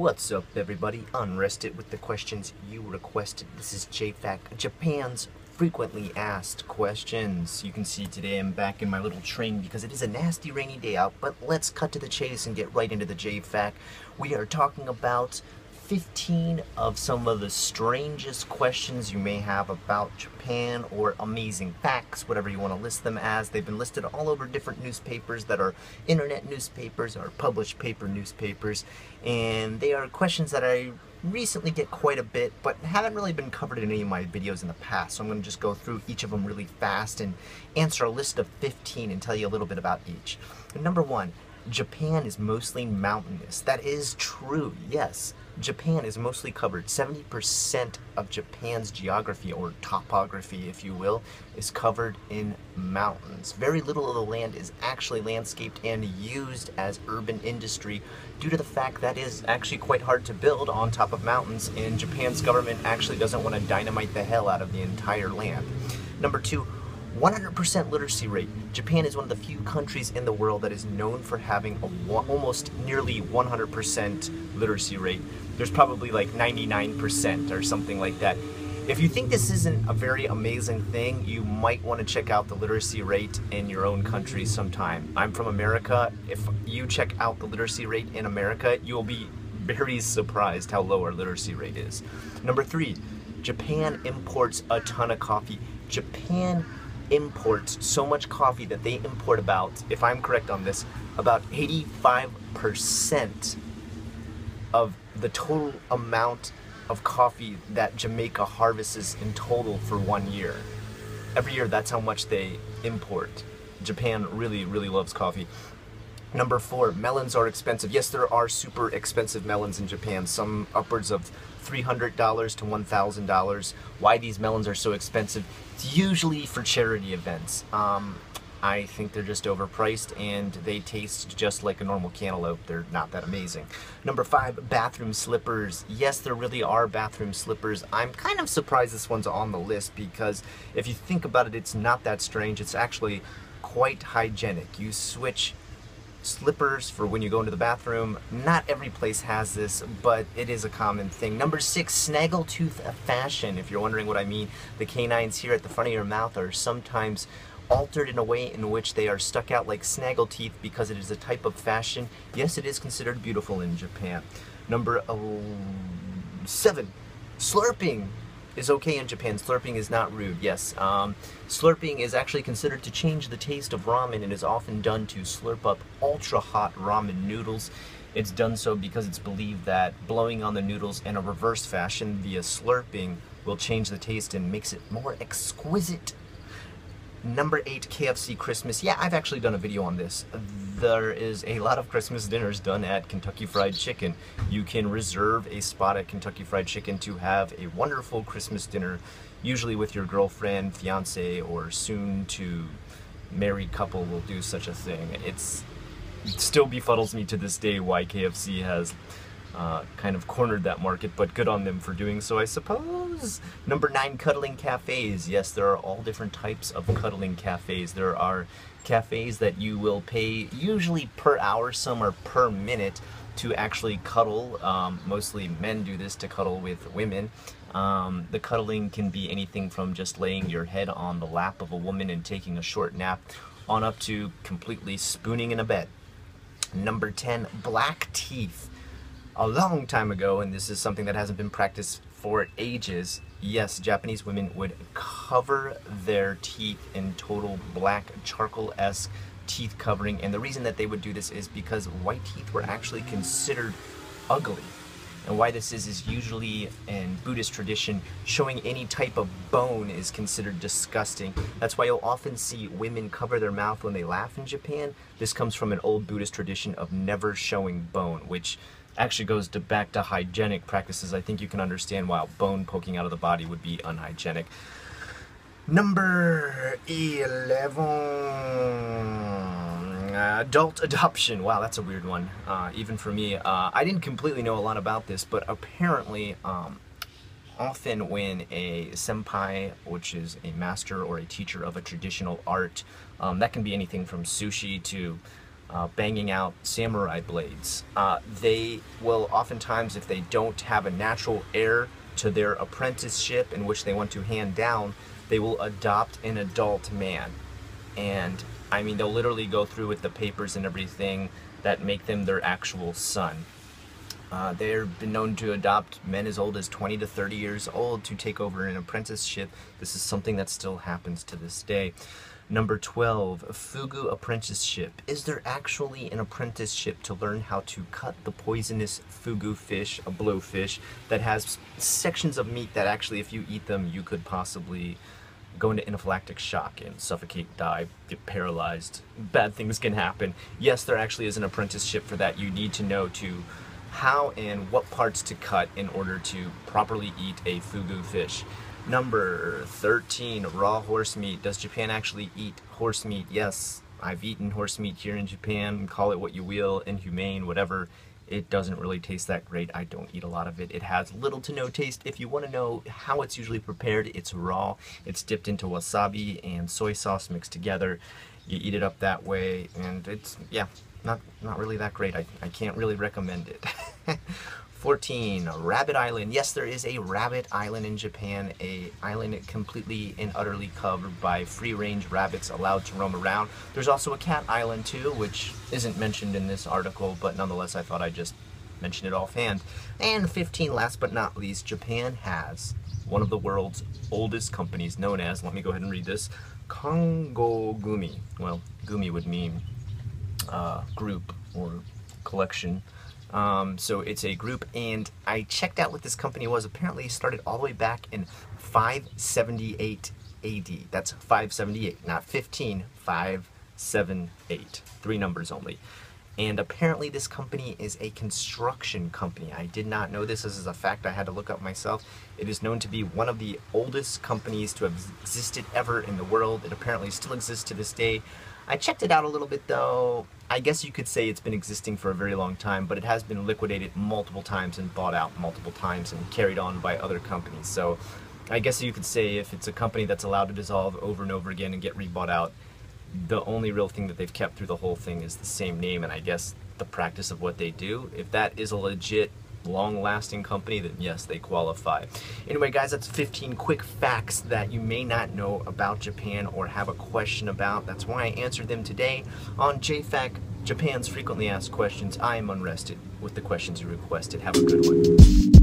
What's up, everybody? Unrested with the questions you requested. This is JFAQ, Japan's frequently asked questions. You can see today I'm back in my little train because it is a nasty rainy day out, but let's cut to the chase and get right into the JFAQ. We are talking about 15 of some of the strangest questions you may have about Japan, or amazing facts, whatever you want to list them as. They've been listed all over different newspapers that are internet newspapers or published paper newspapers, and they are questions that I recently get quite a bit but haven't really been covered in any of my videos in the past. So I'm going to just go through each of them really fast and answer a list of 15 and tell you a little bit about each. Number one, Japan is mostly mountainous. That is true, yes. Japan is mostly covered. 70% of Japan's geography, or topography if you will, is covered in mountains. Very little of the land is actually landscaped and used as urban industry due to the fact that it is actually quite hard to build on top of mountains, and Japan's government actually doesn't want to dynamite the hell out of the entire land. Number two, 100% literacy rate. Japan is one of the few countries in the world that is known for having almost nearly 100% literacy rate. There's probably like 99% or something like that. If you think this isn't a very amazing thing, you might want to check out the literacy rate in your own country sometime. I'm from America. If you check out the literacy rate in America, you'll be very surprised how low our literacy rate is. Number three, Japan imports a ton of coffee. Japan imports so much coffee that they import about, if I'm correct on this, about 85% of the total amount of coffee that Jamaica harvests in total for 1 year. Every year, that's how much they import. Japan really, really loves coffee. Number four, melons are expensive. Yes, there are super expensive melons in Japan, some upwards of $300 to $1,000. Why these melons are so expensive? It's usually for charity events. I think they're just overpriced and they taste just like a normal cantaloupe. They're not that amazing. Number five, bathroom slippers. Yes, there really are bathroom slippers. I'm kind of surprised this one's on the list because if you think about it, it's not that strange. It's actually quite hygienic. You switch slippers for when you go into the bathroom. Not every place has this, but it is a common thing. Number six, snaggletooth fashion. If you're wondering what I mean, the canines here at the front of your mouth are sometimes altered in a way in which they are stuck out like snaggle teeth because it is a type of fashion. Yes, it is considered beautiful in Japan. Number seven, slurping is okay in Japan. Slurping is not rude. Yes, slurping is actually considered to change the taste of ramen and is often done to slurp up ultra hot ramen noodles. It's done so because it's believed that blowing on the noodles in a reverse fashion via slurping will change the taste and makes it more exquisite. Number eight, KFC Christmas. Yeah, I've actually done a video on this. There is a lot of Christmas dinners done at Kentucky Fried Chicken. You can reserve a spot at Kentucky Fried Chicken to have a wonderful Christmas dinner, usually with your girlfriend, fiance, or soon to married couple will do such a thing. It still befuddles me to this day why KFC has kind of cornered that market, but good on them for doing so, I suppose. Number nine, cuddling cafes. Yes, there are all different types of cuddling cafes. There are cafes that you will pay usually per hour, some are per minute, to actually cuddle. Mostly men do this to cuddle with women. The cuddling can be anything from just laying your head on the lap of a woman and taking a short nap on up to completely spooning in a bed. Number 10, black teeth. A long time ago, and this is something that hasn't been practiced for ages, yes, Japanese women would cover their teeth in total black charcoal-esque teeth covering, and the reason that they would do this is because white teeth were actually considered ugly. And why this is usually in Buddhist tradition, showing any type of bone is considered disgusting. That's why you'll often see women cover their mouth when they laugh in Japan. This comes from an old Buddhist tradition of never showing bone, which actually goes back to hygienic practices. I think you can understand why bone poking out of the body would be unhygienic. Number 11, adult adoption. Wow, that's a weird one, even for me. I didn't completely know a lot about this, but apparently often when a senpai, which is a master or a teacher of a traditional art, that can be anything from sushi to banging out samurai blades. They will oftentimes, if they don't have a natural heir to their apprenticeship in which they want to hand down, they will adopt an adult man. And I mean, they'll literally go through with the papers and everything that make them their actual son. They've been known to adopt men as old as 20 to 30 years old to take over an apprenticeship. This is something that still happens to this day. Number 12, fugu apprenticeship. Is there actually an apprenticeship to learn how to cut the poisonous fugu fish, a blowfish, that has sections of meat that actually, if you eat them, you could possibly go into anaphylactic shock and suffocate, die, get paralyzed. Bad things can happen. Yes, there actually is an apprenticeship for that. You need to know how and what parts to cut in order to properly eat a fugu fish. Number 13, raw horse meat. Does Japan actually eat horse meat? Yes, I've eaten horse meat here in Japan. Call it what you will, inhumane, whatever. It doesn't really taste that great. I don't eat a lot of it. It has little to no taste. If you want to know how it's usually prepared, it's raw. It's dipped into wasabi and soy sauce mixed together. You eat it up that way, and it's, yeah, not really that great. I can't really recommend it. 14, Rabbit Island. Yes, there is a Rabbit Island in Japan, a island completely and utterly covered by free-range rabbits allowed to roam around. There's also a cat island too, which isn't mentioned in this article, but nonetheless I thought I'd just mention it offhand. And 15, last but not least, Japan has one of the world's oldest companies, known as, let me go ahead and read this, Kango Gumi. Well, gumi would mean group or collection. So it's a group, and I checked out what this company was. Apparently it started all the way back in 578 AD. That's 578, not 15, 578. 3 numbers only. And apparently this company is a construction company. I did not know this. This is a fact I had to look up myself. It is known to be one of the oldest companies to have existed ever in the world. It apparently still exists to this day. I checked it out a little bit though. I guess you could say it's been existing for a very long time, but it has been liquidated multiple times and bought out multiple times and carried on by other companies. So I guess you could say if it's a company that's allowed to dissolve over and over again and get rebought out, the only real thing that they've kept through the whole thing is the same name and I guess the practice of what they do. If that is a legit long-lasting company, then yes, they qualify. Anyway guys, that's 15 quick facts that you may not know about Japan or have a question about. That's why I answered them today on JFAQ, Japan's frequently asked questions. I am unrested with the questions you requested. Have a good one.